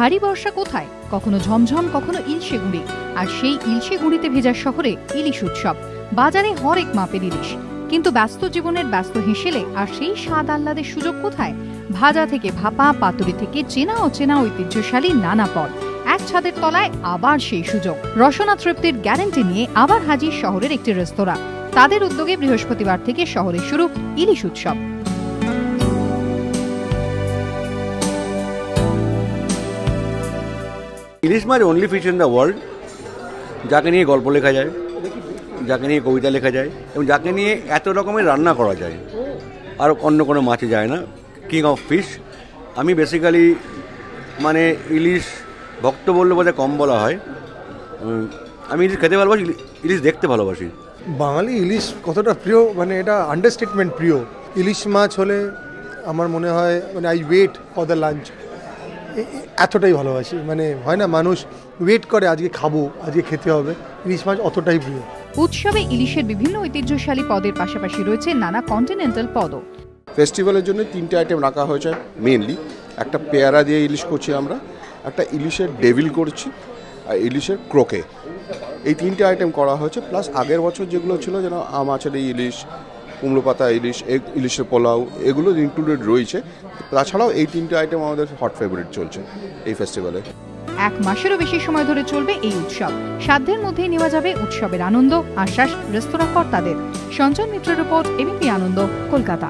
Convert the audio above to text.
ভারী বর্ষা কোথায়, কখনো ঝমঝম কখনো ইলশে গুঁড়ি, আর সেই ইলশে গুঁড়িতে ভেজা শহরে ইলিশ উৎসব। বাজারে হরেক মাপের ইলিশ, কিন্তু ব্যস্ত জীবনের ব্যস্ত হেসেলে আর সেই স্বাদ আহ্লাদের সুযোগ কোথায়? ভাজা থেকে ভাপা, পাতুরি থেকে চেনা অচেনা ঐতিহ্যশালী নানা পদ, এক ছাদের তলায় আবার সেই সুযোগ। রসনা তৃপ্তির গ্যারান্টি নিয়ে আবার হাজির শহরের একটি রেস্তোরাঁ। তাদের উদ্যোগে বৃহস্পতিবার থেকে শহরে শুরু ইলিশ উৎসব। ইলিশ মাছ only fish in the world, যাকে নিয়ে গল্প লেখা যায়, যাকে নিয়ে কবিতা লেখা যায় এবং যাকে নিয়ে এত রকমের রান্না করা যায়, আর অন্য কোনো মাছে যায় না। King of fish. আমি বেসিক্যালি মানে ইলিশ ভক্ত বললে বোধহয় কম বলা হয়। আমি ইলিশ খেতে ভালোবাসি, ইলিশ দেখতে ভালোবাসি। বাঙালি ইলিশ কতটা প্রিয়, মানে এটা আন্ডারস্টেটমেন্ট। প্রিয় ইলিশ মাছ হলে আমার মনে হয় মানে I wait for the lunch, এতটাই ভালোবাসি। মানে হয় না, মানুষ ওয়েট করে আজকে খাবো, আজকে খেতে হবে। ইলিশ মাছ অতটাই প্রিয়। উৎসবে ইলিশের বিভিন্ন ঐতিহ্যশালী পদের পাশাপাশি রয়েছে নানা কন্টিনেন্টাল পদও। ফেস্টিভ্যালের জন্য 3টে আইটেম রাখা হয়েছে মেনলি। একটা পেয়ারা দিয়ে ইলিশ করছি আমরা, একটা ইলিশের ডেভিল করছি, আর ইলিশের ক্রোকে। এই 3টে আইটেম করা হয়েছে। প্লাস আগের বছর যেগুলো ছিল, যেন মাছের ইলিশ, কুমড়ো পাতা ইলিশ, ইলিশের পোলাও, এগুলো ইনক্লুডেড রয়েছে। তাছাড়াও এই 3টে আইটেম আমাদের হট ফেভারিট চলছে এই ফেস্টিভ্যালে। এক মাসেরও বেশি সময় ধরে চলবে এই উৎসব। সাধ্যের মধ্যেই নেওয়া যাবে উৎসবের আনন্দ, আশ্বাস রেস্তোরাঁ কর্তাদের। সঞ্জন মিত্রের রিপোর্ট, এবিপি আনন্দ, কলকাতা।